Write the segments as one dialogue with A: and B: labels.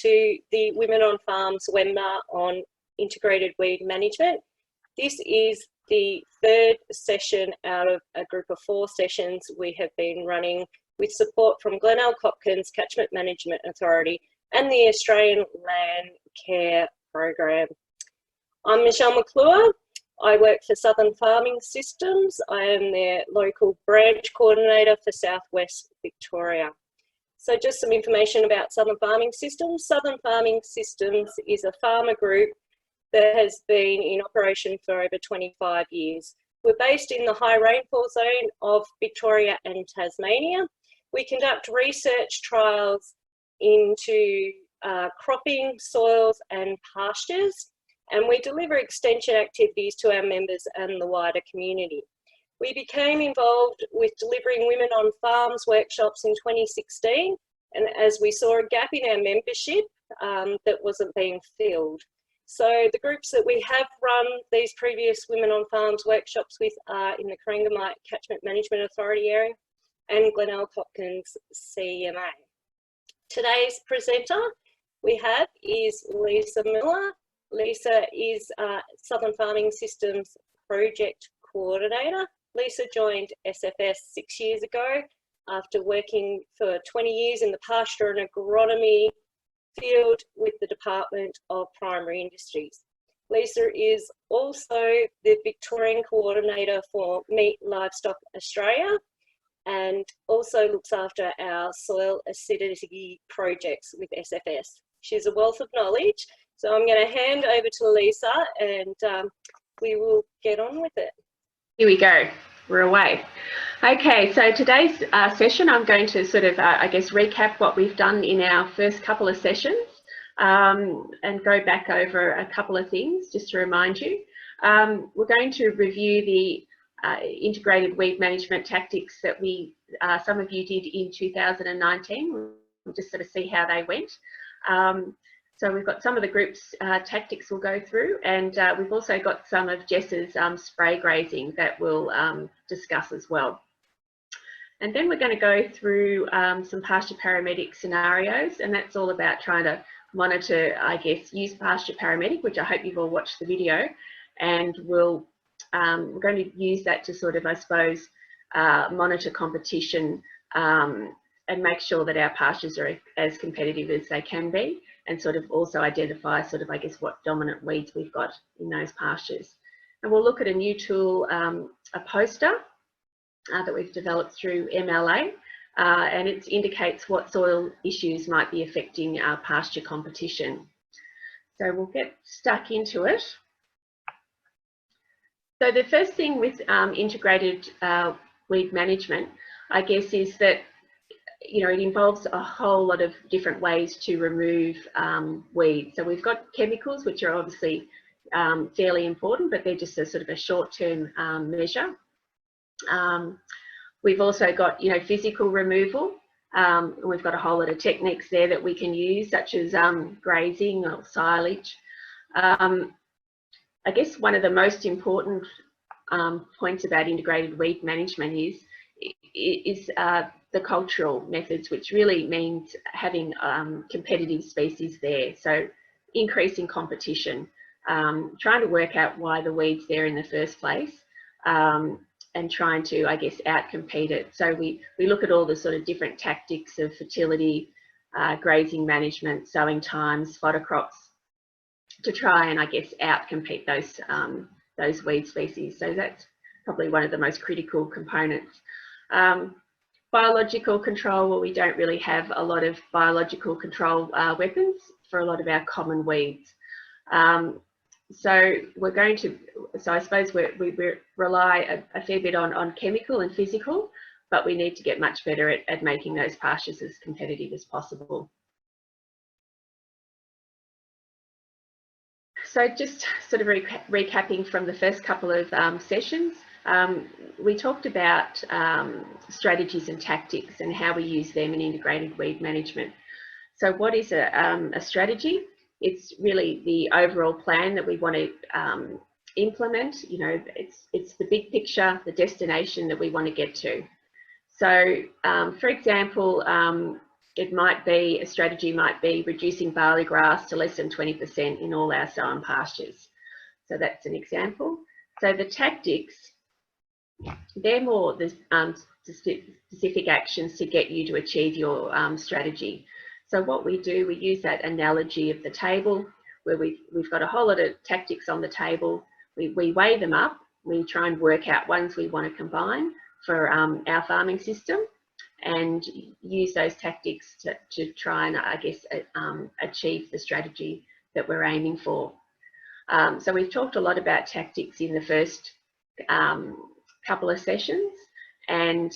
A: to the Women on Farms webinar on integrated weed management. This is the third session out of a group of 4 sessions we have been running with support from Glenelg, Hopkins, Catchment Management Authority and the Australian Landcare program. I'm Michelle McClure. I work for Southern Farming Systems. I am their local branch coordinator for Southwest Victoria. So just some information about Southern Farming Systems. Southern Farming Systems is a farmer group that has been in operation for over 25 years. We're based in the high rainfall zone of Victoria and Tasmania. We conduct research trials into cropping, soils and pastures, and we deliver extension activities to our members and the wider community. We became involved with delivering Women on Farms workshops in 2016, and as we saw a gap in our membership that wasn't being filled. So the groups that we have run these previous Women on Farms workshops with are in the Corangamite Catchment Management Authority area and Glenelg Hopkins CMA. Today's presenter we have is Lisa Miller. Lisa is Southern Farming Systems Project Coordinator. Lisa joined SFS 6 years ago after working for 20 years in the pasture and agronomy field with the Department of Primary Industries. Lisa is also the Victorian Coordinator for Meat Livestock Australia and also looks after our soil acidity projects with SFS. She's a wealth of knowledge. So I'm going to hand over to Lisa and we will get on with it.
B: Here we go. We're away. Okay, so today's session, I'm going to sort of, I guess, recap what we've done in our first couple of sessions and go back over a couple of things just to remind you. We're going to review the integrated weed management tactics that some of you did in 2019. We'll just sort of see how they went. So we've got some of the group's tactics we'll go through, and we've also got some of Jess's spray grazing that we'll discuss as well. And then we're going to go through some Pasture Paramedic scenarios, and that's all about trying to monitor, I guess, use Pasture Paramedic, which I hope you've all watched the video, and we're going to use that to sort of, I suppose, monitor competition and make sure that our pastures are as competitive as they can be, and sort of also identify sort of, I guess, what dominant weeds we've got in those pastures. And we'll look at a new tool, a poster that we've developed through MLA, and it indicates what soil issues might be affecting our pasture competition. So we'll get stuck into it. So the first thing with integrated weed management, I guess, is that it involves a whole lot of different ways to remove weeds. So we've got chemicals, which are obviously fairly important, but they're just a sort of a short-term measure. We've also got, physical removal. We've got a whole lot of techniques there that we can use, such as grazing or silage. I guess one of the most important points about integrated weed management is the cultural methods, which really means having competitive species there. So increasing competition, trying to work out why the weed's there in the first place, and trying to, I guess, outcompete it. So we look at all the sort of different tactics of fertility, grazing management, sowing times, fodder crops, to try and, I guess, outcompete those weed species. So that's probably one of the most critical components. Biological control, well, we don't really have a lot of biological control weapons for a lot of our common weeds. So we're going to, I suppose we rely a fair bit on chemical and physical, but we need to get much better at making those pastures as competitive as possible. So just sort of recapping from the first couple of sessions, we talked about strategies and tactics and how we use them in integrated weed management. So what is a strategy? It's really the overall plan that we want to implement. It's the big picture, the destination that we want to get to. So, for example, it might be, a strategy might be reducing barley grass to less than 20% in all our sown pastures. So that's an example. So the tactics, they're more the specific actions to get you to achieve your strategy. So what we do, we use that analogy of the table where we've got a whole lot of tactics on the table. We weigh them up. We try and work out ones we want to combine for our farming system, and use those tactics to try and, I guess, achieve the strategy that we're aiming for. So we've talked a lot about tactics in the first couple of sessions, and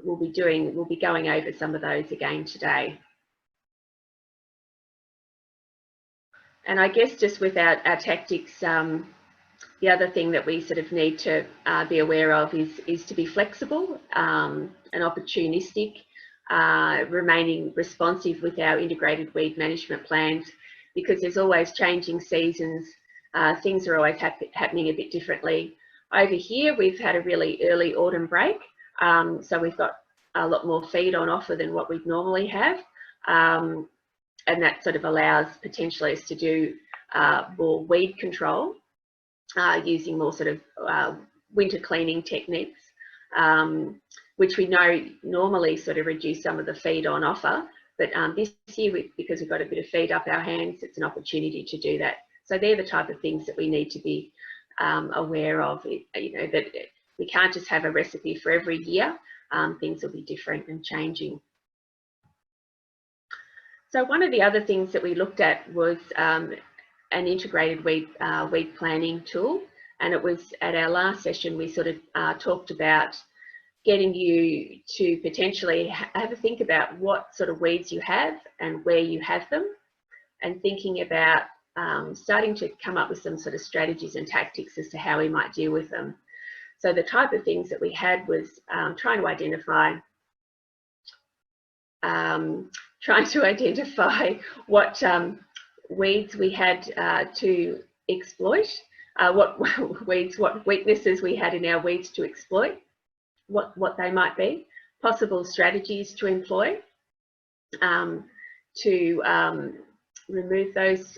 B: we'll be going over some of those again today. And I guess just with our tactics, the other thing that we sort of need to be aware of is to be flexible and opportunistic, remaining responsive with our integrated weed management plans, because there's always changing seasons. Things are always happening a bit differently. Over here, we've had a really early autumn break, so we've got a lot more feed on offer than what we'd normally have, and that sort of allows potentially us to do more weed control using more sort of winter cleaning techniques, which we know normally sort of reduce some of the feed on offer, but this year, because we've got a bit of feed up our hands, it's an opportunity to do that. So they're the type of things that we need to be aware of, you know, that we can't just have a recipe for every year. Things will be different and changing. So one of the other things that we looked at was an integrated weed planning tool, and it was at our last session we sort of talked about getting you to potentially have a think about what sort of weeds you have and where you have them, and thinking about starting to come up with some sort of strategies and tactics as to how we might deal with them. So the type of things that we had was trying to identify what weeds we had to exploit, what weaknesses we had in our weeds to exploit, what they might be, possible strategies to employ to remove those,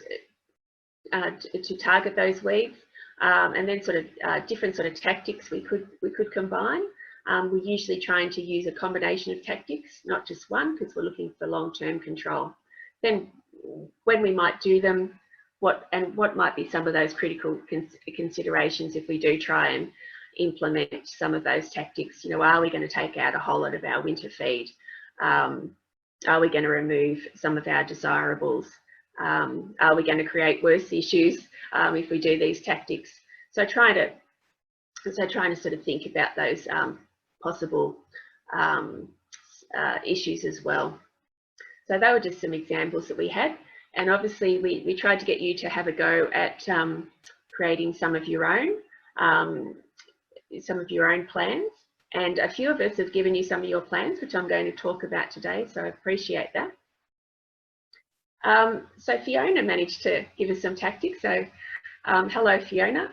B: to target those weeds, and then sort of different sort of tactics we could combine. We're usually trying to use a combination of tactics, not just one, because we're looking for long-term control. Then when we might do them, what might be some of those critical considerations if we do try and implement some of those tactics. You know, are we going to take out a whole lot of our winter feed? Are we going to remove some of our desirables? Are we going to create worse issues if we do these tactics? So trying to sort of think about those possible issues as well. So they were just some examples that we had, and obviously we tried to get you to have a go at creating some of your own plans, and a few of us have given you some of your plans, which I'm going to talk about today, so I appreciate that. So Fiona managed to give us some tactics. So hello, Fiona.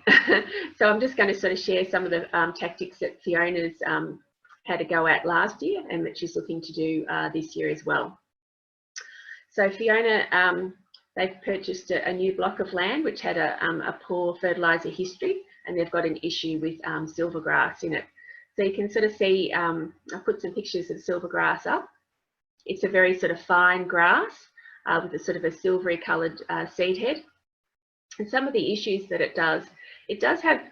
B: So I'm just going to sort of share some of the tactics that Fiona's had a go at last year and that she's looking to do this year as well. So Fiona, they've purchased a new block of land which had a poor fertiliser history, and they've got an issue with silvergrass in it. So you can sort of see, I put some pictures of silvergrass up. It's a very sort of fine grass with a sort of a silvery coloured seed head. And some of the issues that it does have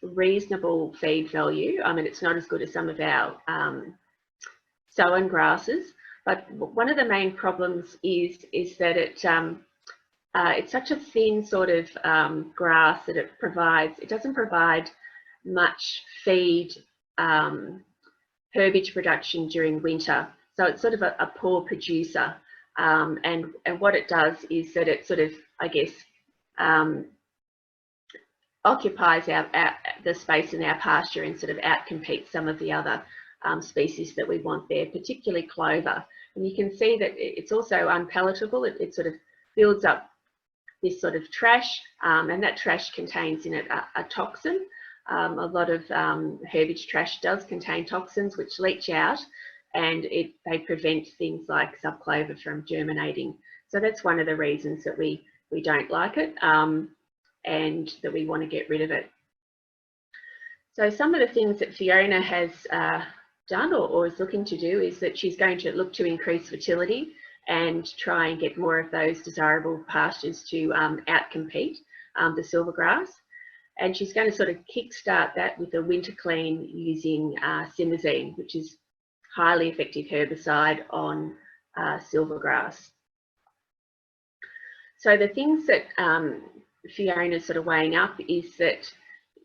B: reasonable feed value. I mean, it's not as good as some of our sown grasses, but one of the main problems is that it's such a thin sort of grass that it doesn't provide much feed herbage production during winter. So it's sort of a poor producer. And what it does is that it sort of, I guess, occupies the space in our pasture and sort of outcompetes some of the other species that we want there, particularly clover. And you can see that it's also unpalatable. It sort of builds up this sort of trash, and that trash contains in it a toxin. A lot of herbage trash does contain toxins which leach out and they prevent things like subclover from germinating. So that's one of the reasons that we don't like it, and that we want to get rid of it. So some of the things that Fiona has done or is looking to do is that she's going to look to increase fertility and try and get more of those desirable pastures to outcompete the silvergrass. And she's going to sort of kickstart that with a winter clean using simazine, which is highly effective herbicide on silvergrass. So the things that Fiona's sort of weighing up is that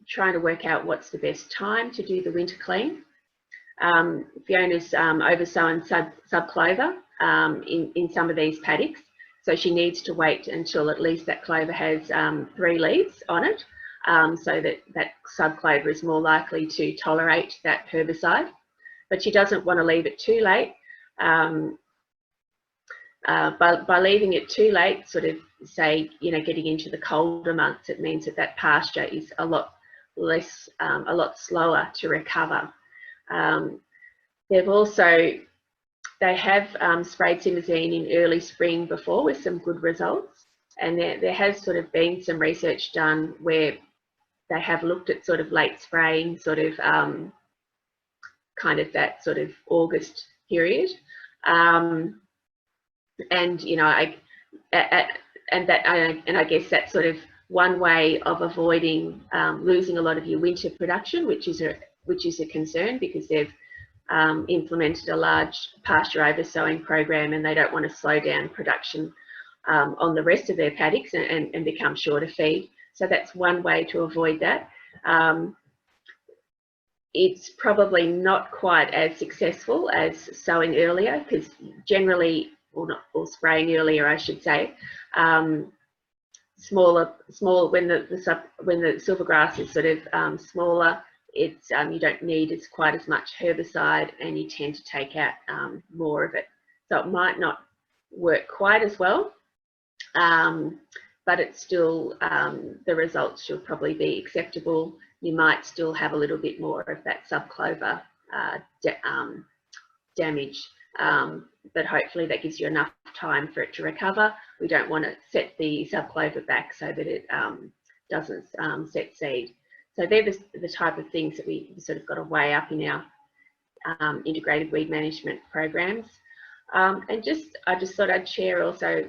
B: trying to work out what's the best time to do the winter clean. Fiona's oversowing subclover in some of these paddocks, so she needs to wait until at least that clover has 3 leaves on it, so that subclover is more likely to tolerate that herbicide. But she doesn't want to leave it too late. By leaving it too late, sort of say, getting into the colder months, it means that pasture is a lot less, a lot slower to recover. They have sprayed simazine in early spring before with some good results, and there has sort of been some research done where they have looked at sort of late spraying, sort of kind of that sort of August period, and I guess that's sort of one way of avoiding losing a lot of your winter production, which is a concern, because they've implemented a large pasture oversowing program and they don't want to slow down production on the rest of their paddocks and become short of feed. So that's one way to avoid that. It's probably not quite as successful as sowing earlier, because generally, or spraying earlier, I should say, when the silvergrass is sort of smaller, it's you don't need quite as much herbicide, and you tend to take out more of it. So it might not work quite as well, but it's still, the results should probably be acceptable. You might still have a little bit more of that subclover damage, but hopefully that gives you enough time for it to recover. We don't want to set the subclover back so that it doesn't set seed. So they're the type of things that we sort of got to weigh up in our integrated weed management programs. And I just thought I'd share also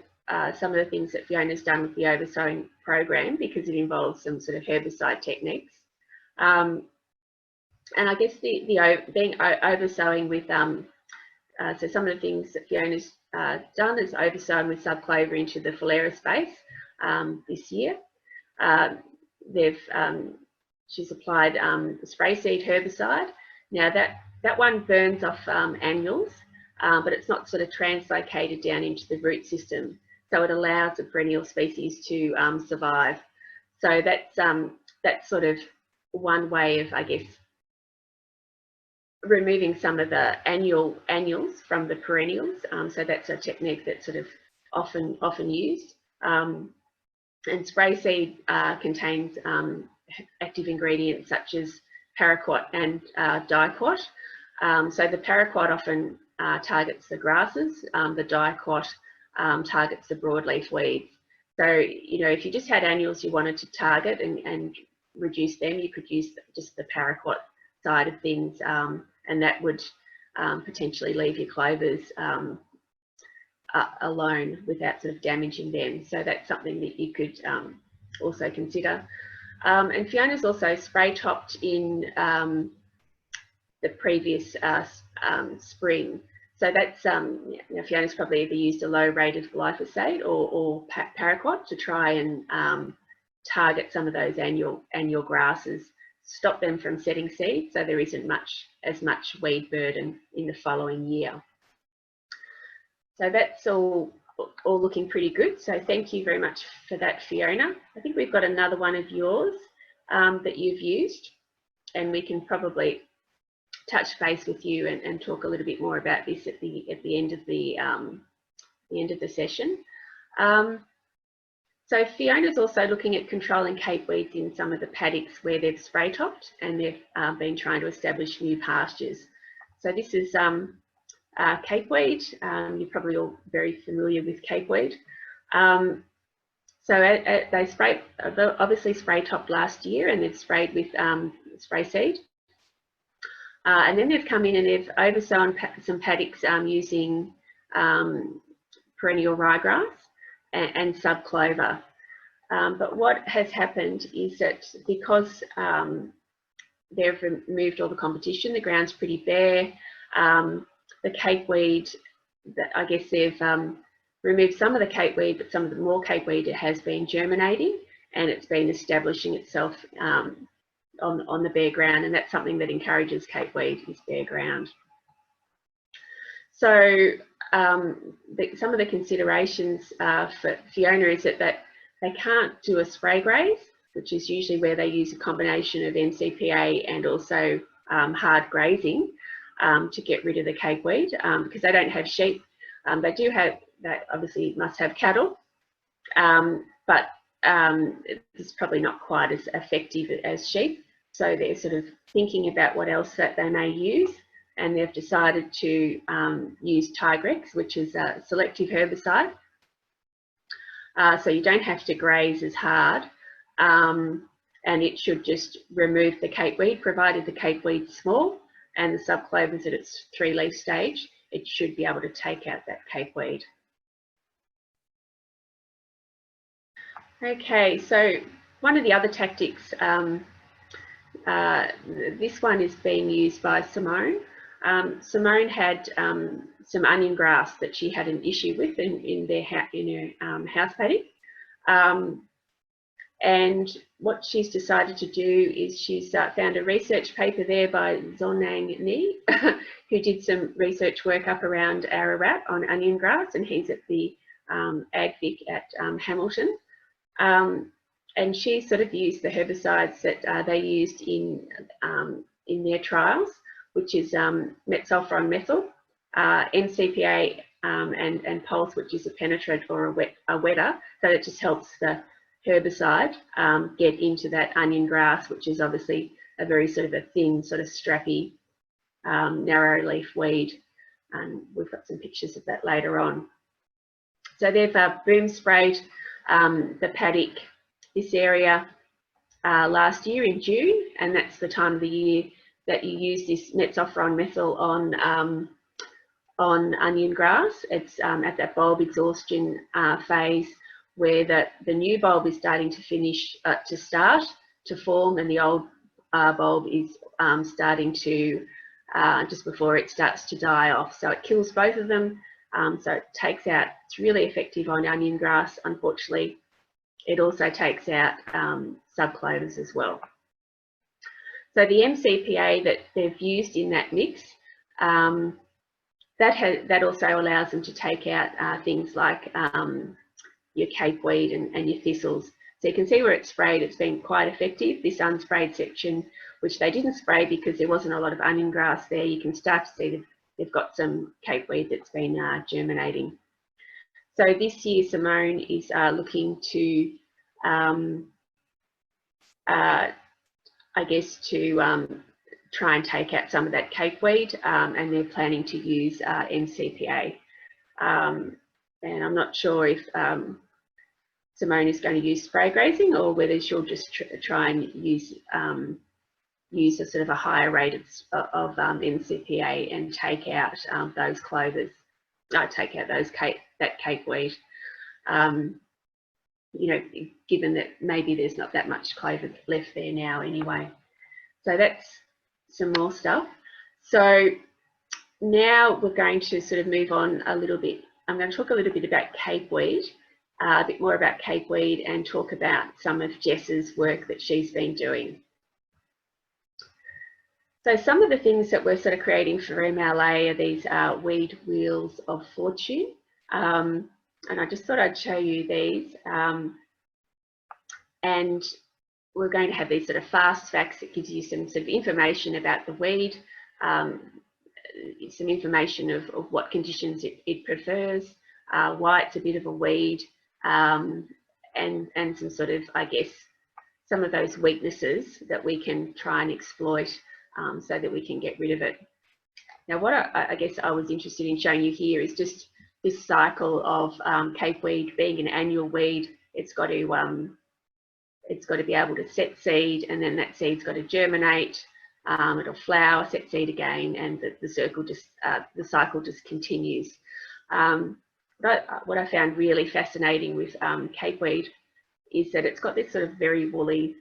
B: some of the things that Fiona's done with the oversowing program, because it involves some sort of herbicide techniques. And I guess being oversowing with, so some of the things that Fiona's done is oversowing with subclover into the Phalaris space this year. She's applied spray seed herbicide. Now that one burns off annuals, but it's not sort of translocated down into the root system, so it allows the perennial species to survive. So that's sort of one way of, I guess, removing some of the annuals from the perennials. So that's a technique that's sort of often used. And spray seed contains active ingredients such as paraquat and diquat. So the paraquat often targets the grasses, the diquat targets the broadleaf weeds. So, if you just had annuals you wanted to target and reduce them, you could use just the paraquat side of things, and that would potentially leave your clovers alone without sort of damaging them. So that's something that you could also consider. And Fiona's also spray topped in the previous spring. So that's, Fiona's probably either used a low rate of glyphosate or paraquat to try and target some of those annual grasses, stop them from setting seed, so there isn't as much weed burden in the following year. So that's all looking pretty good. So thank you very much for that, Fiona. I think we've got another one of yours that you've used, and we can probably touch base with you and talk a little bit more about this at the end of the session. So Fiona's also looking at controlling cape weeds in some of the paddocks where they've spray topped and they've been trying to establish new pastures. So this is capeweed. You're probably all very familiar with capeweed. So they sprayed, obviously spray topped last year, and they've sprayed with spray seed. And then they've come in and they've oversown some paddocks using perennial ryegrass and subclover. But what has happened is that because they've removed all the competition, the ground's pretty bare. The capeweed, I guess they've removed some of the capeweed, but some of the more capeweed has been germinating, and it's been establishing itself on the bare ground, and that's something that encourages capeweed, is bare ground. So some of the considerations for Fiona is that they can't do a spray graze, which is usually where they use a combination of NCPA and also hard grazing to get rid of the capeweed, because they don't have sheep. They obviously must have cattle, but it's probably not quite as effective as sheep. So they're sort of thinking about what else that they may use, and they've decided to use Tigrex, which is a selective herbicide. So you don't have to graze as hard, and it should just remove the capeweed, provided the capeweed's small and the subclover's at its 3-leaf stage. It should be able to take out that capeweed. Okay, so one of the other tactics, this one is being used by Simone. Simone had some onion grass that she had an issue with in her house paddock. And what she's decided to do is she's found a research paper there by Zonang Ni, who did some research work up around Ararat on onion grass, and he's at the AgVic at Hamilton. And she sort of used the herbicides that they used in their trials, which is metsulfuron methyl, NCPA, and Pulse, which is a penetrant or a wetter. So it just helps the herbicide get into that onion grass, which is obviously a very sort of a thin, sort of strappy, narrow leaf weed. And we've got some pictures of that later on. So they've boom sprayed the paddock, this area, last year in June, and that's the time of the year that you use this metsulfuron methyl on onion grass. It's at that bulb exhaustion phase where the new bulb is starting to start to form, and the old bulb is starting to just before it starts to die off. So it kills both of them. So it takes out, it's really effective on onion grass. Unfortunately, it also takes out subclovers as well. So the MCPA that they've used in that mix, that also allows them to take out things like your capeweed and your thistles. So you can see where it's sprayed, it's been quite effective. This unsprayed section, which they didn't spray because there wasn't a lot of onion grass there, you can start to see that they've got some capeweed that's been germinating. So this year Simone is looking to, I guess, to try and take out some of that capeweed, and they're planning to use NCPA. And I'm not sure if Simone is going to use spray grazing or whether she'll just try and use a sort of a higher rate of NCPA and take out those clovers, take out that capeweed. You know, given that maybe there's not that much clover left there now anyway. So that's some more stuff. So now we're going to sort of move on a little bit. I'm going to talk a little bit about capeweed, a bit more about capeweed, and talk about some of Jess's work that she's been doing. So some of the things that we're sort of creating for MLA are these weed wheels of fortune. And I just thought I'd show you these. And we're going to have these sort of fast facts that gives you some sort of information about the weed, some information of what conditions it prefers, why it's a bit of a weed, and some sort of, I guess, some of those weaknesses that we can try and exploit so that we can get rid of it. Now, what I guess I was interested in showing you here is just this cycle of capeweed being an annual weed. It's got to be able to set seed, and then that seed's got to germinate. It'll flower, set seed again, and the cycle just continues. What I found really fascinating with capeweed is that it's got this sort of very woolly,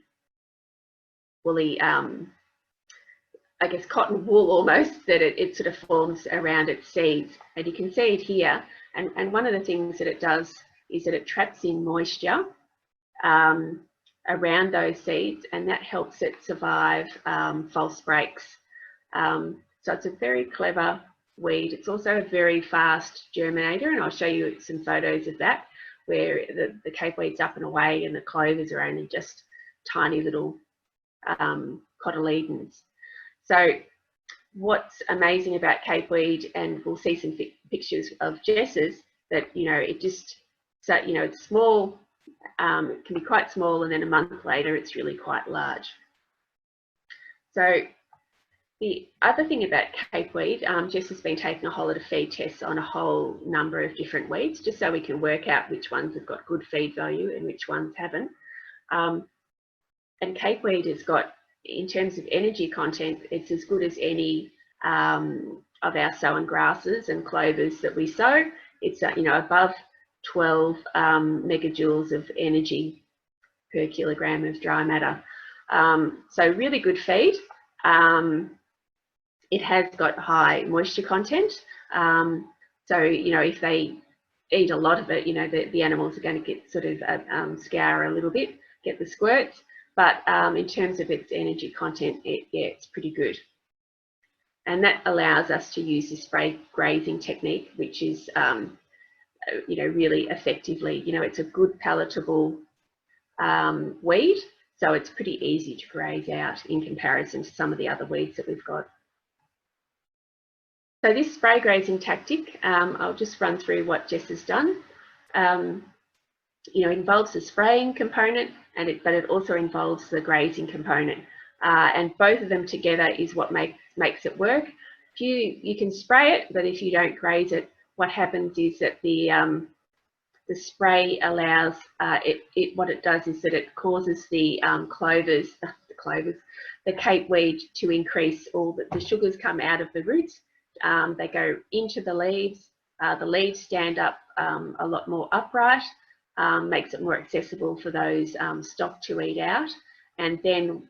B: I guess cotton wool almost, that it sort of forms around its seeds. And you can see it here. And one of the things that it does is that it traps in moisture around those seeds, and that helps it survive false breaks. So it's a very clever weed. It's also a very fast germinator, and I'll show you some photos of that, where the capeweed's up and away and the clovers are only just tiny little cotyledons. So what's amazing about capeweed, and we'll see some pictures of Jess's, that it just, so it's small, it can be quite small, and then a month later it's really quite large. So the other thing about capeweed, Jess has been taking a whole lot of feed tests on a whole number of different weeds, just so we can work out which ones have got good feed value and which ones haven't. And capeweed has got, in terms of energy content, it's as good as any of our sown grasses and clovers that we sow. It's above 12 megajoules of energy per kilogram of dry matter. So really good feed. It has got high moisture content. So if they eat a lot of it, the animals are going to get sort of scour a little bit, get the squirts. But in terms of its energy content, it's pretty good. And that allows us to use the spray grazing technique, which is, really effectively, it's a good palatable weed. So it's pretty easy to graze out in comparison to some of the other weeds that we've got. So this spray grazing tactic, I'll just run through what Jess has done. It involves the spraying component, but it also involves the grazing component, and both of them together is what makes it work. You can spray it, but if you don't graze it, what happens is that the spray allows what it does is that it causes the capeweed to increase. All the sugars come out of the roots, they go into the leaves stand up a lot more upright. Makes it more accessible for those stock to eat out. And then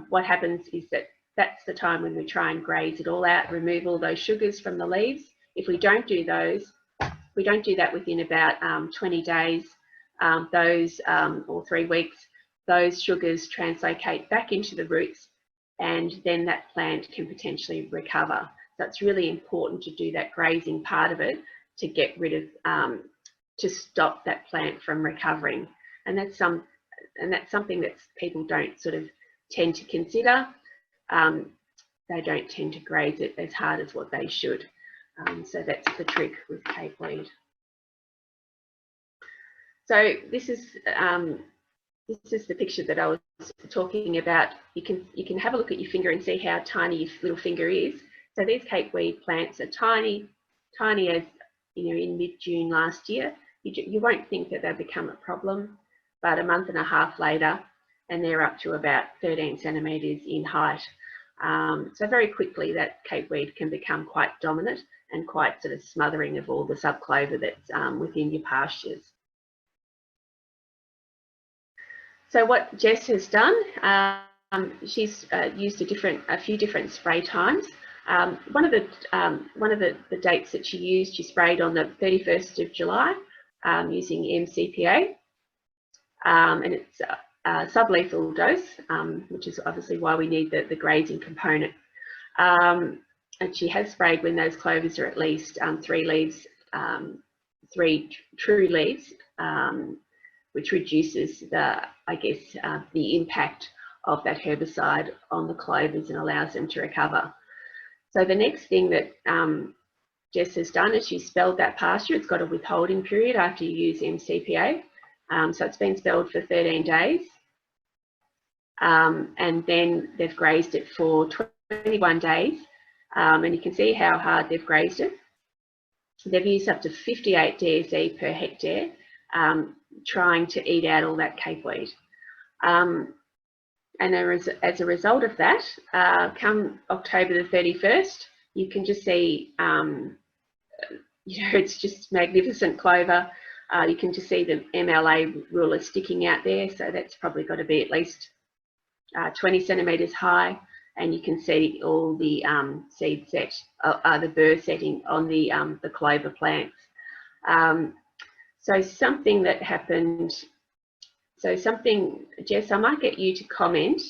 B: what happens is that's the time when we try and graze it all out, remove all those sugars from the leaves. If we don't do that within about 20 days, or 3 weeks, those sugars translocate back into the roots, and then that plant can potentially recover. So it's really important to do that grazing part of it to get rid of to stop that plant from recovering. And that's something that people don't sort of tend to consider. They don't tend to graze it as hard as what they should. So that's the trick with capeweed. So this is the picture that I was talking about. You can have a look at your finger and see how tiny your little finger is. So these capeweed plants are tiny as in mid-June last year. You won't think that they've become a problem, but a month and a half later, and they're up to about 13 centimetres in height. So very quickly that capeweed can become quite dominant and quite sort of smothering of all the subclover that's within your pastures. So what Jess has done, she's used a few different spray times. One of the dates that she used, she sprayed on the 31st of July using MCPA, and it's a sublethal dose, which is obviously why we need the grazing component. And she has sprayed when those clovers are at least 3 leaves, 3 true leaves, which reduces the impact of that herbicide on the clovers and allows them to recover. So the next thing that Jess has done is she's spelled that pasture. It's got a withholding period after you use MCPA. So it's been spelled for 13 days. And then they've grazed it for 21 days. And you can see how hard they've grazed it. They've used up to 58 DSE per hectare, trying to eat out all that capeweed. And as a result of that, come October the 31st, you can just see, it's just magnificent clover. You can just see the MLA ruler sticking out there, so that's probably got to be at least 20 centimetres high, and you can see all the seed set, the burr setting on the clover plants. So something that happened, Jess, I might get you to comment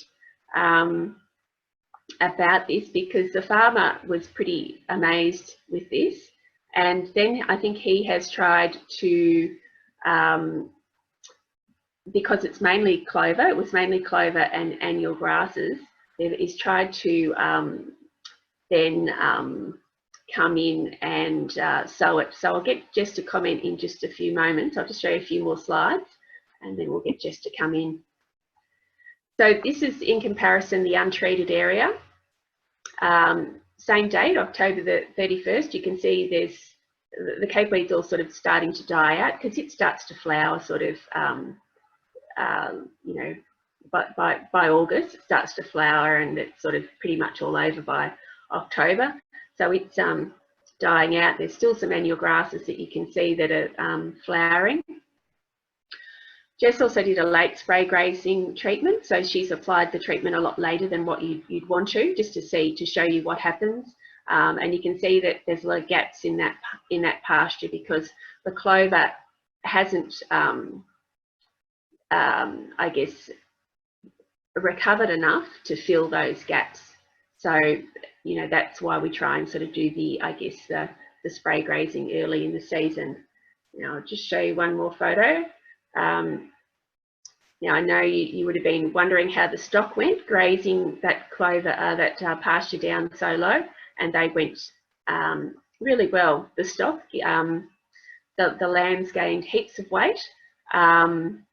B: about this, because the farmer was pretty amazed with this, and then I think he has tried to, because it's mainly clover, it was mainly clover and annual grasses, he's tried to then come in and sow it. So I'll get Jess to comment in just a few moments. I'll just show you a few more slides and then we'll get Jess to come in. So this is in comparison the untreated area. Same date, October the 31st, you can see there's the capeweed's all sort of starting to die out because it starts to flower sort of, you know, by August it starts to flower, and it's sort of pretty much all over by October. So it's dying out. There's still some annual grasses that you can see that are flowering. Jess also did a late spray grazing treatment, so she's applied the treatment a lot later than what you'd want to, just to show you what happens. And you can see that there's a lot of gaps in that pasture because the clover hasn't, I guess, recovered enough to fill those gaps. So, you know, that's why we try and sort of do the, I guess, the spray grazing early in the season. Now, I'll just show you one more photo. Now, I know you would have been wondering how the stock went, grazing that clover, that pasture down so low, and they went really well, the stock. The lambs gained heaps of weight. The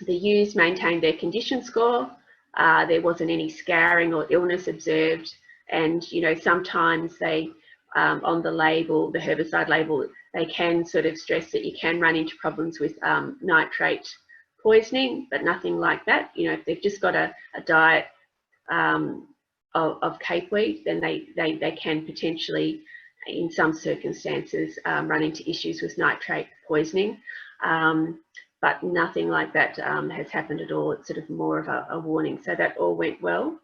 B: ewes maintained their condition score. There wasn't any scarring or illness observed. And, you know, sometimes they, on the label, the herbicide label, they can sort of stress that you can run into problems with nitrate poisoning, but nothing like that. You know, if they've just got a diet of capeweed, then they can potentially, in some circumstances, run into issues with nitrate poisoning. But nothing like that has happened at all. It's sort of more of a warning. So that all went well.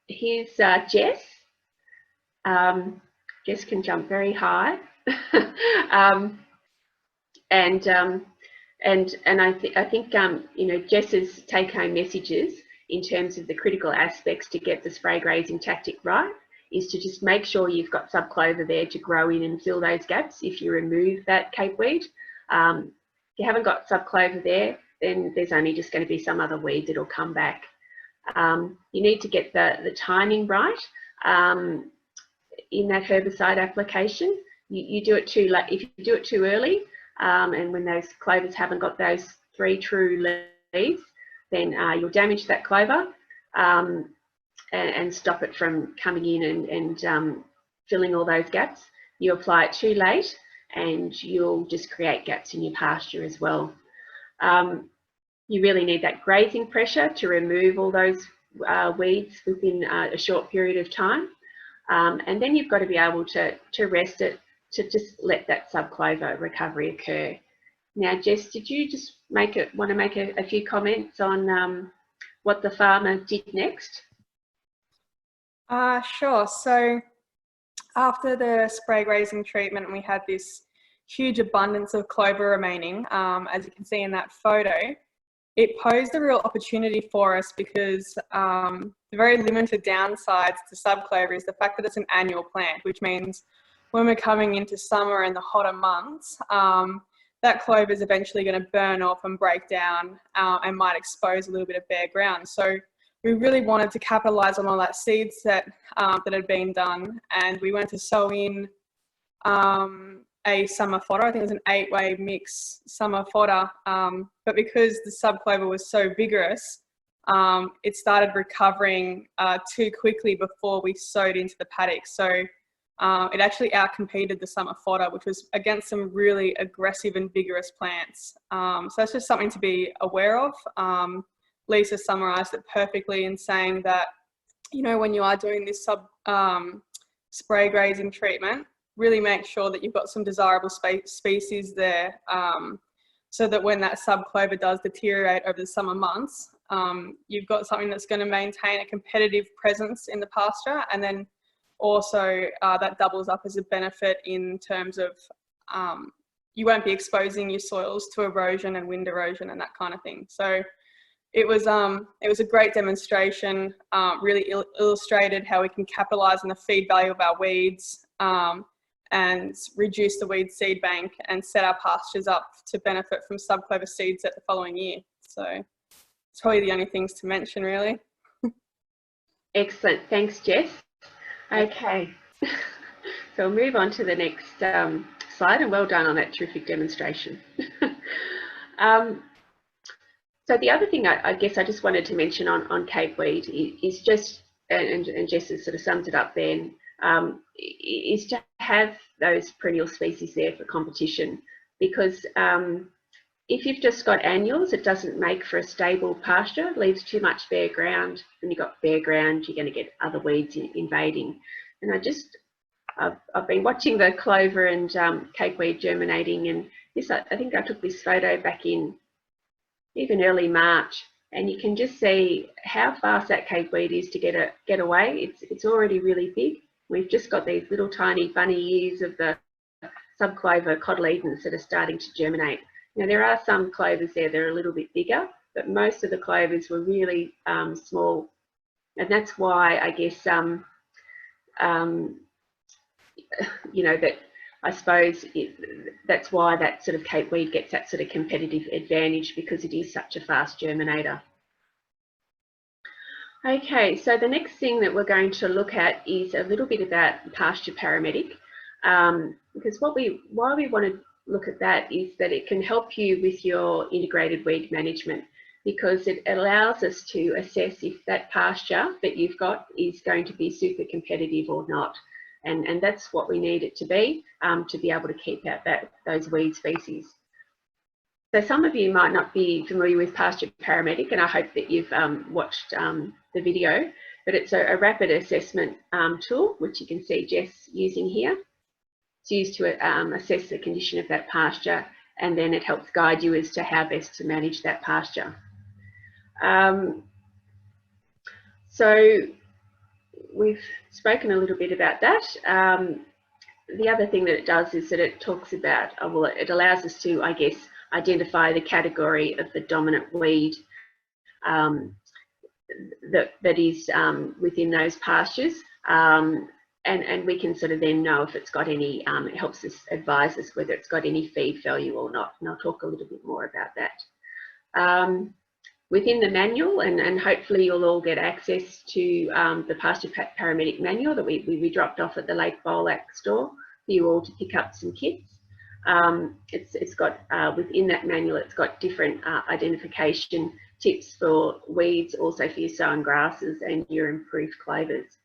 B: Here's Jess. Jess can jump very high. And I think you know, Jess's take-home messages in terms of the critical aspects to get the spray grazing tactic right is to just make sure you've got subclover there to grow in and fill those gaps. If you remove that capeweed, if you haven't got subclover there, then there's only just going to be some other weed that'll come back. You need to get the timing right in that herbicide application. You do it too late. If you do it too early, and when those clovers haven't got those 3 true leaves, then you'll damage that clover and stop it from coming in and filling all those gaps. You apply it too late and you'll just create gaps in your pasture as well. You really need that grazing pressure to remove all those weeds within a short period of time. And then you've got to be able to rest it, to just let that subclover recovery occur. Now, Jess, did you just want to make a few comments on what the farmer did next?
C: Sure. So after the spray grazing treatment, we had this huge abundance of clover remaining, as you can see in that photo. It posed a real opportunity for us because the very limited downsides to subclover is the fact that it's an annual plant, which means when we're coming into summer and the hotter months, that clover is eventually going to burn off and break down and might expose a little bit of bare ground. So we really wanted to capitalise on all that seed set that had been done, and we went to sow in a summer fodder. I think it was an 8-way mix summer fodder, but because the subclover was so vigorous, it started recovering too quickly before we sowed into the paddock. So it actually outcompeted the summer fodder, which was against some really aggressive and vigorous plants. So that's just something to be aware of. Lisa summarised it perfectly in saying that, you know, when you are doing this spray grazing treatment, really make sure that you've got some desirable species there, so that when that subclover does deteriorate over the summer months, you've got something that's going to maintain a competitive presence in the pasture, and then also that doubles up as a benefit in terms of you won't be exposing your soils to erosion and wind erosion and that kind of thing. So it was a great demonstration, really illustrated how we can capitalise on the feed value of our weeds, and reduce the weed seed bank and set our pastures up to benefit from subclover seeds at the following year. So it's probably the only things to mention, really.
B: Excellent, thanks Jess. Okay, so we'll move on to the next slide, and well done on that terrific demonstration. So the other thing I guess I just wanted to mention on capeweed is just, and Jess has sort of summed it up then, is to have those perennial species there for competition, because if you've just got annuals, it doesn't make for a stable pasture, it leaves too much bare ground. When you've got bare ground, you're going to get other weeds invading. And I've been watching the clover and capeweed germinating, and this, I think I took this photo back in even early March, and you can just see how fast that capeweed is to get away. It's already really big. We've just got these little tiny bunny ears of the subclover cotyledons that are starting to germinate. Now there are some clovers there that are a little bit bigger, but most of the clovers were really small, and that's why I guess you know, that I suppose that's why that sort of capeweed gets that sort of competitive advantage, because it is such a fast germinator. Okay, so the next thing that we're going to look at is a little bit about Pasture Paramedic, because why we want to look at that is that it can help you with your integrated weed management, because it allows us to assess if that pasture that you've got is going to be super competitive or not. And that's what we need it to be able to keep out those weed species. So some of you might not be familiar with Pasture Paramedic, and I hope that you've watched the video, but it's a rapid assessment tool, which you can see Jess using here. It's used to assess the condition of that pasture, and then it helps guide you as to how best to manage that pasture. So we've spoken a little bit about that. The other thing that it does is that it talks about, well, it allows us to, I guess, identify the category of the dominant weed that is within those pastures, and we can sort of then know if it's got any, it helps us advise us whether it's got any feed value or not, and I'll talk a little bit more about that. Within the manual, and hopefully you'll all get access to the Pasture Paramedic manual that we dropped off at the Lake Bolac store for you all to pick up some kits. It's got, within that manual, it's got different identification tips for weeds, also for your sown grasses and your improved clovers.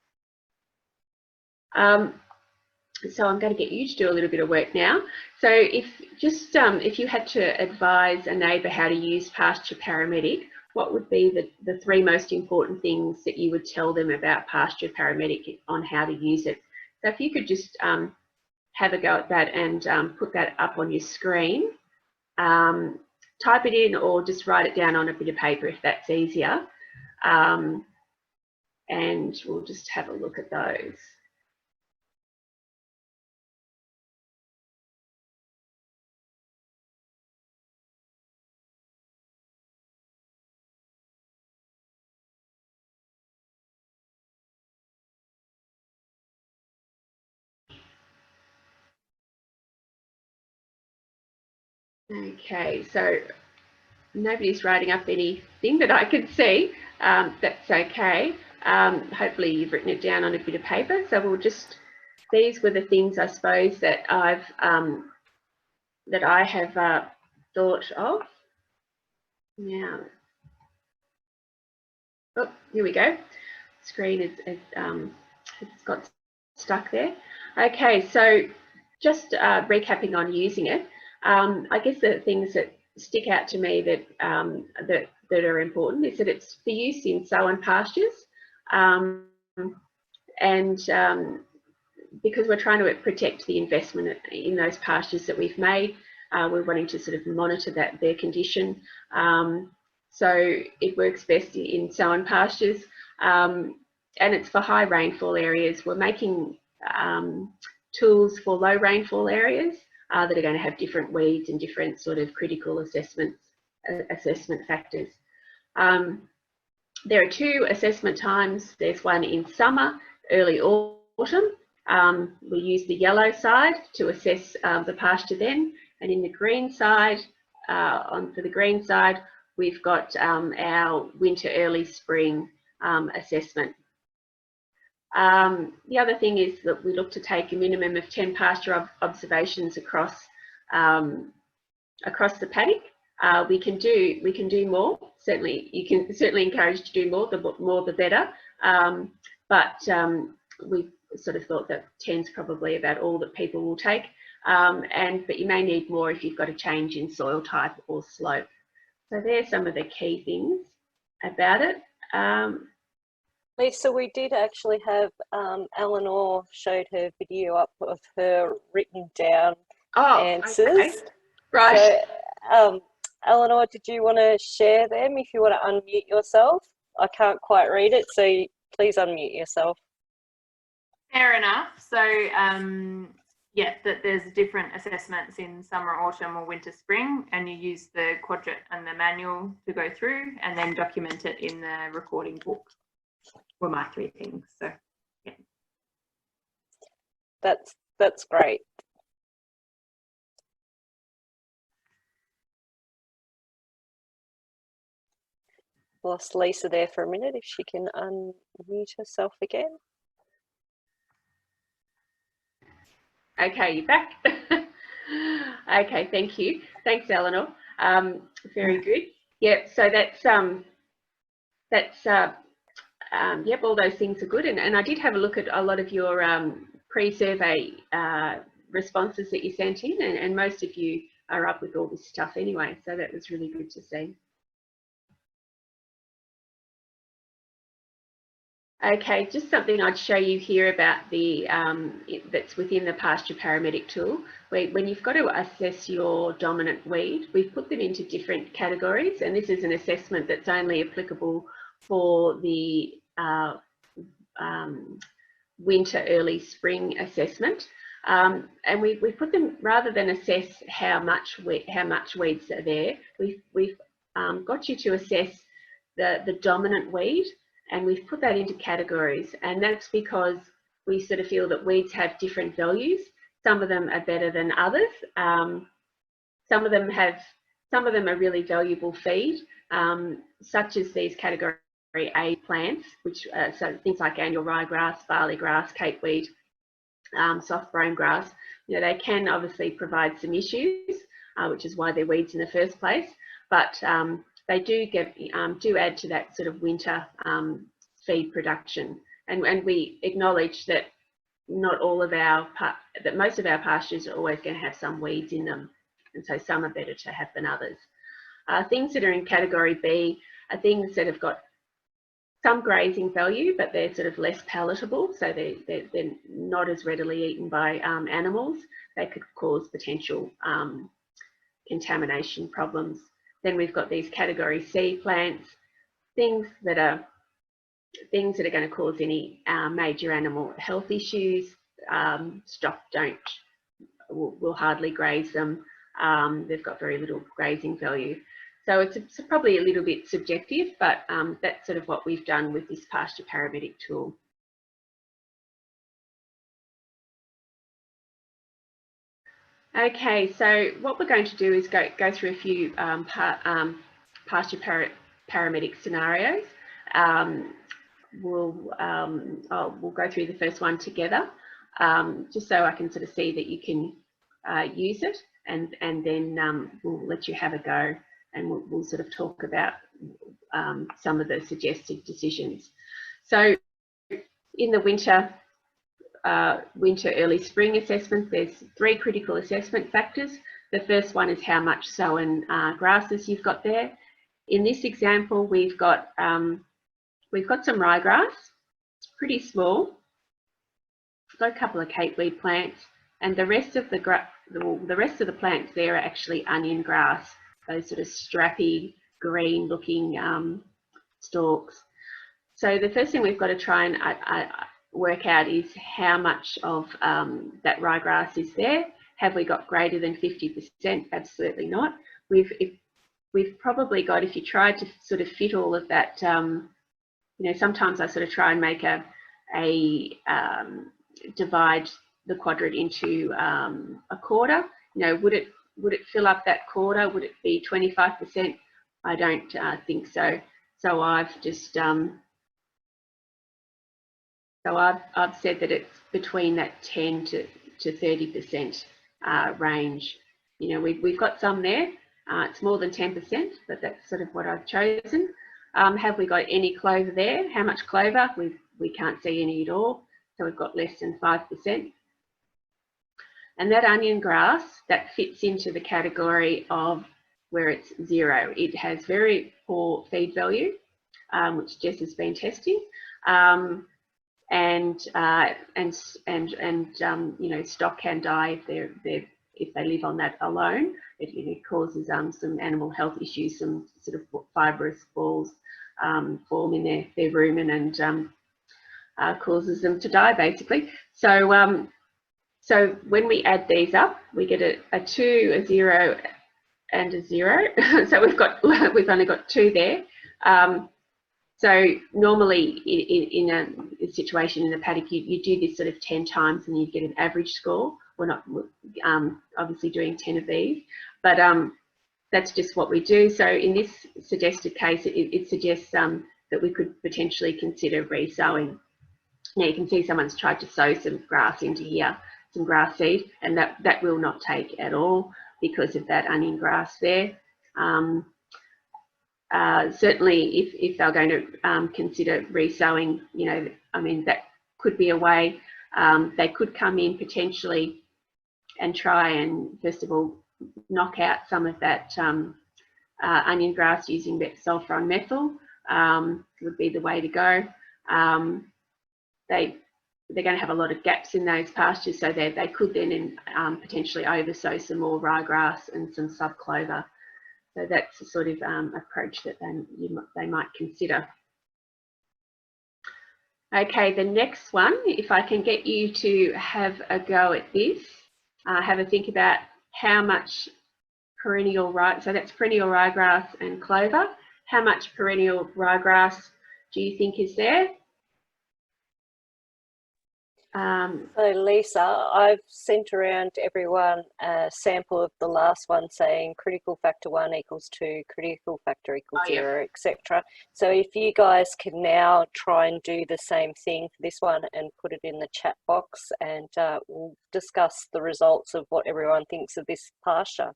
B: So I'm going to get you to do a little bit of work now. So if you had to advise a neighbour how to use Pasture Paramedic, what would be the three most important things that you would tell them about Pasture Paramedic on how to use it? So if you could just have a go at that and put that up on your screen. Type it in or just write it down on a bit of paper if that's easier. And we'll just have a look at those. Okay, so nobody's writing up anything that I can see. That's okay. Hopefully you've written it down on a bit of paper. So we'll just, these were the things I suppose that I have thought of. Now, Oh, here we go. Screen is it's got stuck there. Okay, so just recapping on using it. I guess the things that stick out to me that that are important is that it's for use in sow-on pastures, and because we're trying to protect the investment in those pastures that we've made, we're wanting to sort of monitor their condition. So it works best in sow-on pastures, and it's for high rainfall areas. We're making tools for low rainfall areas that are going to have different weeds and different sort of critical assessment factors. There are 2 assessment times. There's one in summer, early autumn. We use the yellow side to assess the pasture then, and in the green side, for the green side, we've got our winter, early spring assessment. The other thing is that we look to take a minimum of 10 pasture observations across the paddock. We can do more. Certainly, you can certainly encourage to do more. The more, the better. But we sort of thought that 10's probably about all that people will take. But you may need more if you've got a change in soil type or slope. So there's some of the key things about it.
A: Lisa, we did actually have Eleanor showed her video up of her written down answers.
B: Okay. Right.
A: So, Eleanor, did you want to share them if you want to unmute yourself? I can't quite read it, so please unmute yourself.
D: Fair enough. So, yeah, that there's different assessments in summer, autumn, or winter, spring, and you use the quadrant and the manual to go through and then document it in the recording book. Were my 3 things. So, yeah.
A: That's great. Lost Lisa there for a minute. If she can unmute herself again.
B: Okay, you're back. Okay, thank you. Thanks, Eleanor. Very good. Yep. So yep, all those things are good. And I did have a look at a lot of your pre-survey responses that you sent in, and most of you are up with all this stuff anyway. So that was really good to see. Okay, just something I'd show you here about the that's within the Pasture Paramedic tool. When you've got to assess your dominant weed, we've put them into different categories, and this is an assessment that's only applicable for the winter, early spring assessment. And we put them, rather than assess how much weeds are there, we've got you to assess the dominant weed. And we've put that into categories, and that's because we sort of feel that weeds have different values. Some of them are better than others. Some of them are really valuable feed, such as these category A plants, which so things like annual ryegrass, barley grass, capeweed, soft brome grass. You know, they can obviously provide some issues, which is why they're weeds in the first place. But they do add to that sort of winter feed production, and we acknowledge that not all of that most of our pastures are always going to have some weeds in them, and so some are better to have than others. Things that are in category B are things that have got some grazing value, but they're sort of less palatable, so they're not as readily eaten by animals. They could cause potential contamination problems. Then we've got these category C plants, things that are going to cause any major animal health issues. Stock will hardly graze them. They've got very little grazing value. So it's probably a little bit subjective, but that's sort of what we've done with this Pasture Paramedic tool. Okay, so what we're going to do is go through a few Pasture Paramedic scenarios. We'll go through the first one together, just so I can sort of see that you can use it, and then we'll let you have a go and we'll sort of talk about some of the suggested decisions. So in the winter, early spring assessment, there's 3 critical assessment factors. The first one is how much sown grasses you've got there. In this example, we've got some ryegrass, pretty small. We've got a couple of capeweed plants, and the rest of the plants there are actually onion grass, those sort of strappy green looking stalks. So the first thing we've got to try and work out is how much of that ryegrass is there. Have we got greater than 50%? Absolutely not. We've probably got, if you tried to sort of fit all of that, you know, sometimes I sort of try and make a divide the quadrant into a quarter. You know, would it fill up that quarter? Would it be 25%? I don't think so. So I've just I've said that it's between that 10 to 30% range. You know, we've got some there. It's more than 10%, but that's sort of what I've chosen. Have we got any clover there? How much clover? We can't see any at all. So we've got less than 5%. And that onion grass, that fits into the category of where it's 0. It has very poor feed value, which Jess has been testing. And you know, stock can die if they live on that alone. It causes some animal health issues, some sort of fibrous balls form in their rumen, and causes them to die basically. So so when we add these up, we get a 2, a 0, and a 0. So we've only got 2 there. So normally in a situation in the paddock, you do this sort of 10 times and you get an average score. We're not obviously doing 10 of these, but that's just what we do. So in this suggested case, it suggests that we could potentially consider re-sowing. Now you can see someone's tried to sow some grass into here, some grass seed, and that will not take at all because of that onion grass there. Certainly if they're going to consider re-sowing, you know, I mean, that could be a way. They could come in potentially and try and first of all knock out some of that onion grass using sulfur on methyl would be the way to go. They're going to have a lot of gaps in those pastures, so they could then potentially oversow some more ryegrass and some subclover. So that's the sort of approach that they might consider. Okay, the next one, if I can get you to have a go at this, have a think about how much perennial so that's perennial ryegrass and clover. How much perennial ryegrass do you think is there?
A: So Lisa, I've sent around to everyone a sample of the last one saying critical factor 1 equals 2, critical factor equals 0, etc. So if you guys can now try and do the same thing for this one and put it in the chat box, and we'll discuss the results of what everyone thinks of this pasture.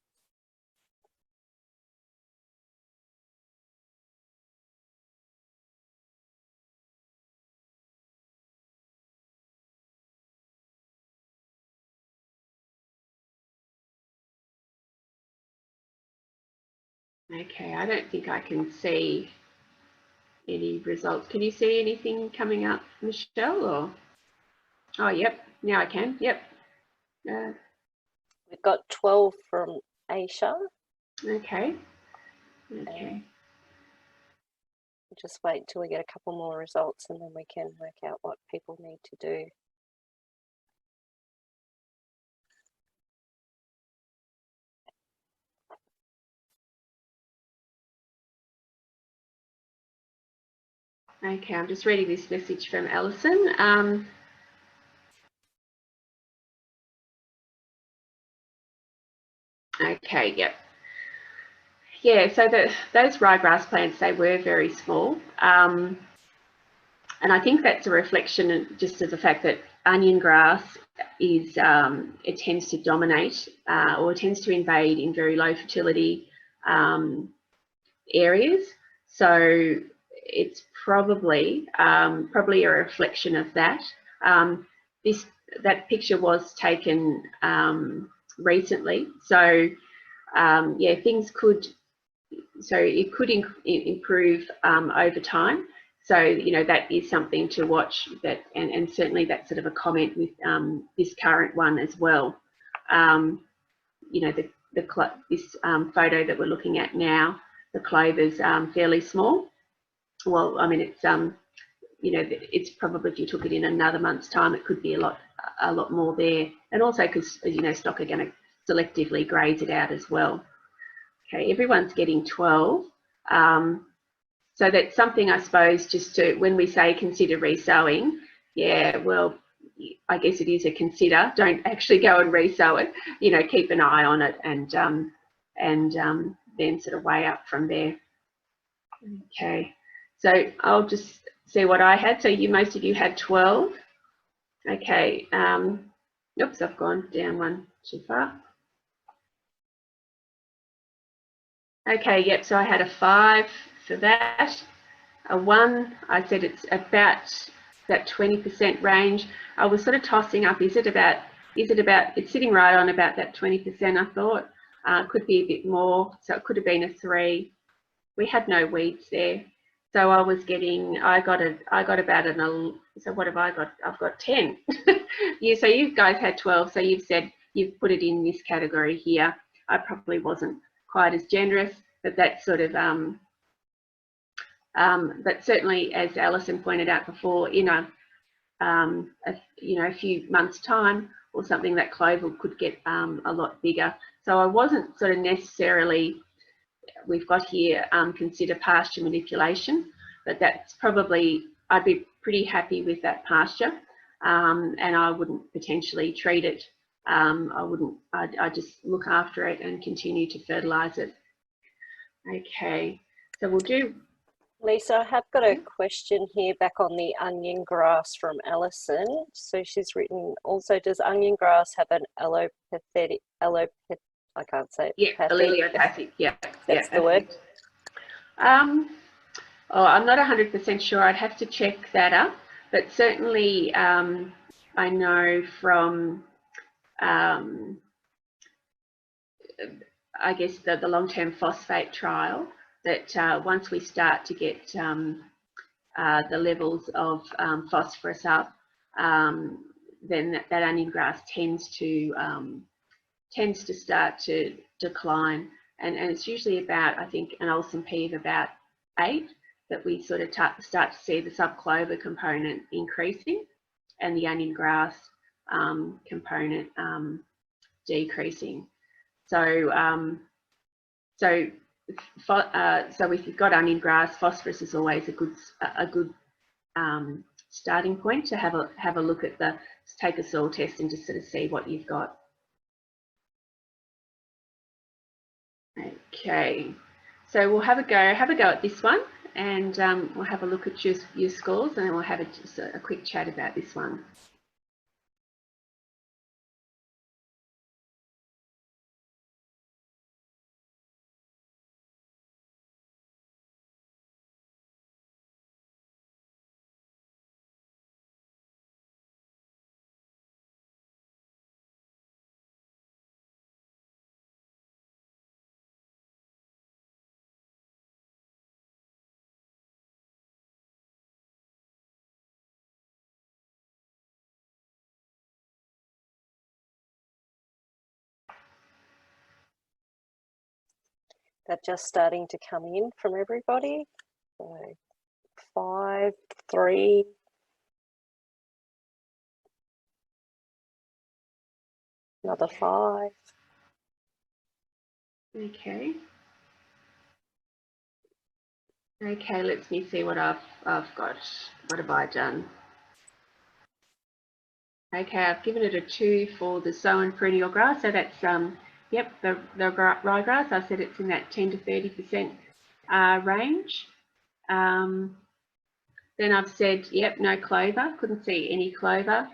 B: Okay, I don't think I can see any results. Can you see anything coming up, Michelle? Or oh, yep, now I can. Yep.
A: We've got 12 from Aisha.
B: Okay. Okay.
A: We'll just wait till we get a couple more results and then we can work out what people need to do.
B: Okay, I'm just reading this message from Alison. Okay, yep. Yeah, so those ryegrass plants, they were very small. And I think that's a reflection just of the fact that onion grass is, it tends to dominate or it tends to invade in very low fertility areas. So it's probably a reflection of that. That picture was taken recently, so yeah, things could, so it could improve over time. So, you know, that is something to watch, that, and certainly that's sort of a comment with this current one as well. You know, this photo that we're looking at now, the clover's fairly small. Well, I mean, it's you know, it's probably, if you took it in another month's time, it could be a lot more there. And also because, you know, stock are going to selectively graze it out as well. Okay, everyone's getting 12. So that's something, I suppose, just to, when we say consider resowing, yeah, well, I guess it is a consider. Don't actually go and resow it. You know, keep an eye on it, and then sort of weigh up from there. Okay, so I'll just see what I had. So most of you had 12. Okay. Oops, I've gone down one too far. Okay, yep, so I had a 5 for that. A 1, I said it's about that 20% range. I was sort of tossing up, it's sitting right on about that 20%, I thought. Could be a bit more, so it could have been a 3. We had no weeds there. So I was getting, I got about so what have I got? I've got 10. Yeah, so you guys had 12, so you've said, you've put it in this category here. I probably wasn't quite as generous, but that's sort of, but certainly, as Alison pointed out before, in a few months' time or something, that clover could get a lot bigger. So I wasn't sort of necessarily, we've got here, consider pasture manipulation, but that's probably, I'd be pretty happy with that pasture, and I wouldn't potentially treat it. I'd just look after it and continue to fertilise it. Okay, so we'll do.
A: Lisa, I have got a question here back on the onion grass from Alison. So she's written, also, does onion grass have an allopathic, I can't say it.
B: Yeah, allelopathic, yeah.
A: That's the word.
B: Oh, I'm not 100% sure. I'd have to check that up, but certainly I know from, I guess, the long-term phosphate trial, that once we start to get the levels of phosphorus up, then that onion grass tends to start to decline, and it's usually about, I think, an LSMP of about 8 that we sort of start to see the subclover component increasing and the onion grass component decreasing. So if you've got onion grass, phosphorus is always a good starting point to have a look at take a soil test and just sort of see what you've got. Okay, so we'll have a go at this one, and we'll have a look at your scores, and then we'll have just a quick chat about this one.
A: They're just starting to come in from everybody. So 5, 3. Another 5.
B: Okay. Okay, let me see what I've got. What have I done? Okay, I've given it a 2 for the sown perennial grass. So that's yep, the ryegrass. I said it's in that 10 to 30% range. Then I've said, yep, no clover. Couldn't see any clover.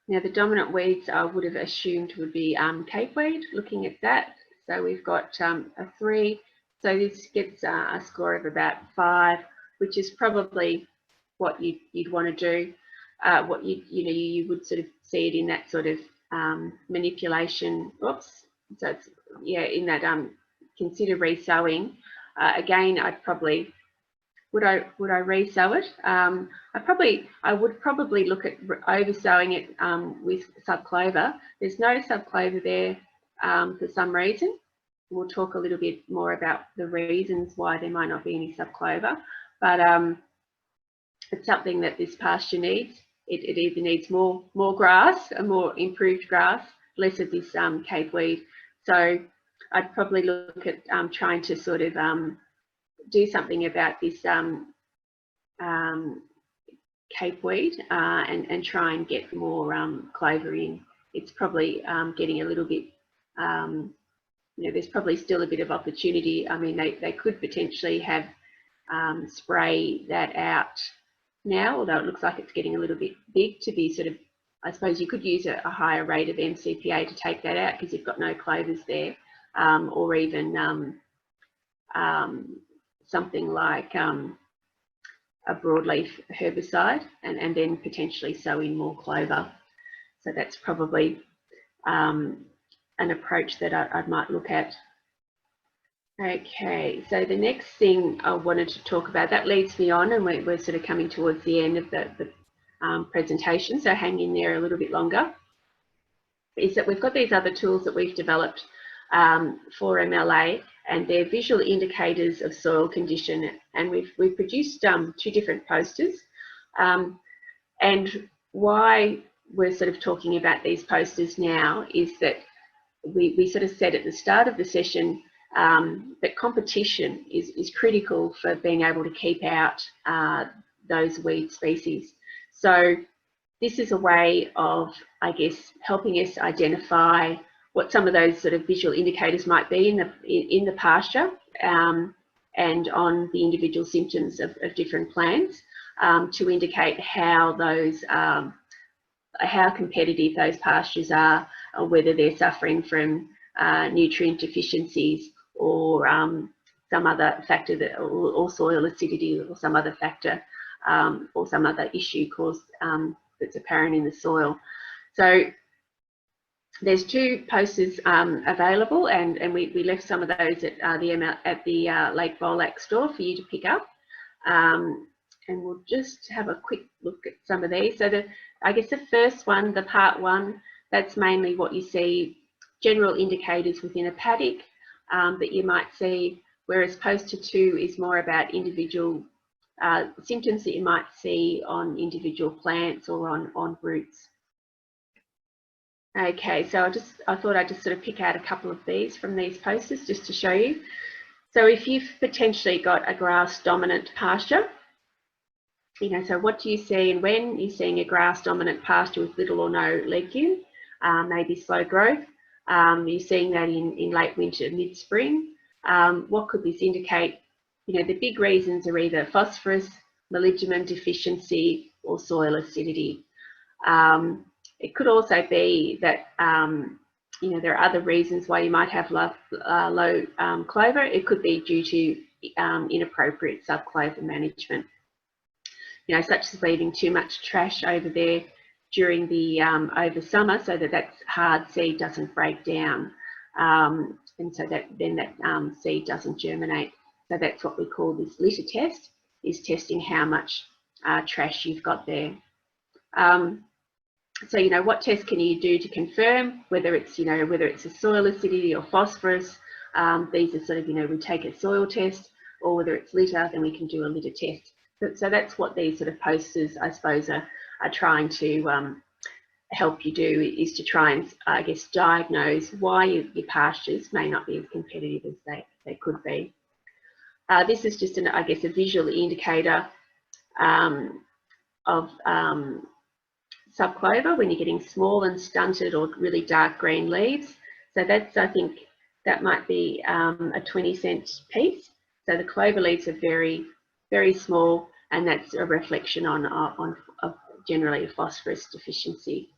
B: Now the dominant weeds I would have assumed would be capeweed. Looking at that, so we've got a 3. So this gets a score of about 5, which is probably what you'd want to do. What you would sort of see it in that sort of manipulation. Oops. So it's, yeah, in that consider resowing. Again, I'd probably would I resow it? I would probably look at oversowing it with subclover. There's no subclover there for some reason. We'll talk a little bit more about the reasons why there might not be any subclover, but it's something that this pasture needs. It either needs more grass, a more improved grass, less of this cape weed. So I'd probably look at trying to sort of do something about this cape weed and try and get more clover in. It's probably getting a little bit, there's probably still a bit of opportunity. I mean, they could potentially have spray that out now, although it looks like it's getting a little bit big to be sort of, I suppose you could use a higher rate of MCPA to take that out because you've got no clovers there, or even something like a broadleaf herbicide and then potentially sow in more clover. So that's probably an approach that I might look at. Okay, so the next thing I wanted to talk about, that leads me on, and we're sort of coming towards the end of the presentation, so hang in there a little bit longer, is that we've got these other tools that we've developed for MLA, and they're visual indicators of soil condition, and we've produced 2 different posters. And why we're sort of talking about these posters now is that we sort of said at the start of the session that competition is critical for being able to keep out those weed species. So this is a way of, I guess, helping us identify what some of those sort of visual indicators might be in the pasture and on the individual symptoms of different plants to indicate how those how competitive those pastures are, or whether they're suffering from nutrient deficiencies or some other factor that, or soil acidity, or some other factor or some other issue caused that's apparent in the soil. So there's 2 posters available, and we left some of those at the Lake Bolac store for you to pick up. And we'll just have a quick look at some of these. So I guess the first one, the part 1, that's mainly what you see, general indicators within a paddock that you might see, whereas poster 2 is more about individual symptoms that you might see on individual plants or on roots. Okay, so I thought I'd just sort of pick out a couple of these from these posters just to show you. So if you've potentially got a grass dominant pasture, so what do you see, and when you're seeing a grass dominant pasture with little or no legume, maybe slow growth, you're seeing that in late winter, mid-spring, what could this indicate? The big reasons are either phosphorus, molybdenum deficiency, or soil acidity. It could also be that there are other reasons why you might have low clover. It could be due to inappropriate subclover management, such as leaving too much trash over there during the over summer, so that hard seed doesn't break down, and so that then that seed doesn't germinate. So that's what we call this litter test, is testing how much trash you've got there. So what test can you do to confirm whether it's a soil acidity or phosphorus? These are sort of we take a soil test, or whether it's litter, then we can do a litter test. So that's what these sort of posters, I suppose, are trying to help you do, is to try and, I guess, diagnose why your pastures may not be as competitive as they could be. This is just, I guess, a visual indicator of subclover when you're getting small and stunted or really dark green leaves. So that's, I think, that might be a 20-cent piece. So the clover leaves are very, very small, and that's a reflection of generally a phosphorus deficiency.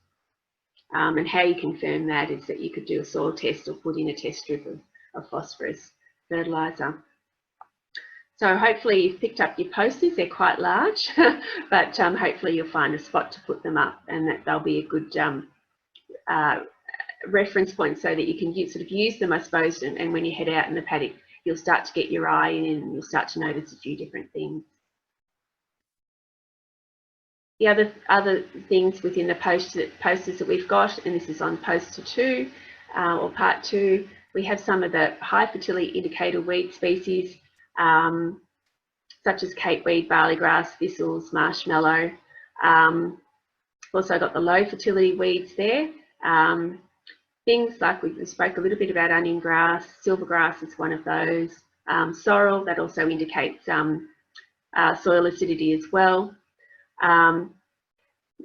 B: And how you confirm that is that you could do a soil test or put in a test strip of phosphorus fertiliser. So hopefully you've picked up your posters. They're quite large, but hopefully you'll find a spot to put them up, and that they'll be a good reference point so that you can sort of use them, I suppose, and when you head out in the paddock, you'll start to get your eye in and you'll start to notice a few different things. The other things within the posters that we've got, and this is on poster 2 or part 2, we have some of the high fertility indicator weed species, such as capeweed, barleygrass, thistles, marshmallow. Also got the low fertility weeds there. Things like we spoke a little bit about onion grass, silvergrass is one of those. Sorrel, that also indicates soil acidity as well.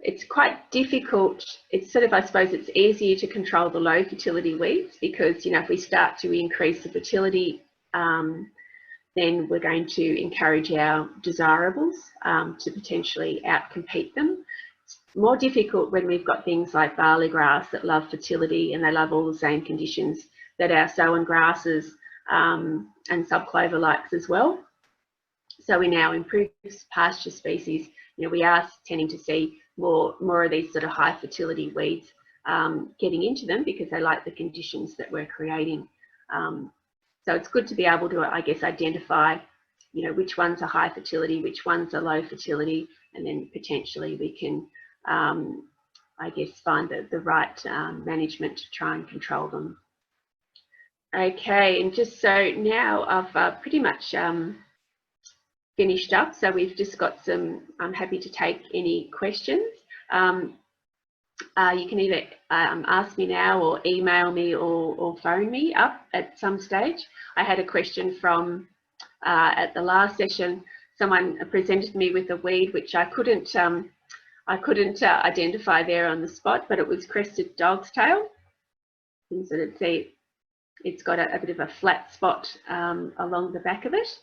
B: It's quite difficult. It's sort of, I suppose, it's easier to control the low fertility weeds because, you know, if we start to increase the fertility, then we're going to encourage our desirables to potentially outcompete them. It's more difficult when we've got things like barleygrass that love fertility and they love all the same conditions that our sown grasses and subclover likes as well. So in our improved pasture species, you know, we are tending to see more of these sort of high fertility weeds getting into them because they like the conditions that we're creating. So it's good to be able to, I guess, identify, you know, which ones are high fertility, which ones are low fertility, and then potentially we can, I guess, find the right management to try and control them. Okay, and just so now I've pretty much finished up, so we've just got some, I'm happy to take any questions. You can either ask me now or email me or phone me up at some stage. I had a question from at the last session, someone presented me with a weed which I couldn't identify there on the spot, but it was crested dog's tail. You can sort of see it's got a bit of a flat spot along the back of it.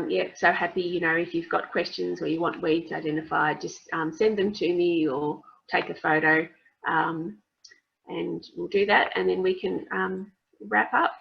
B: Yeah, so happy, you know, if you've got questions or you want weeds identified, just send them to me or take a photo and we'll do that, and then we can wrap up.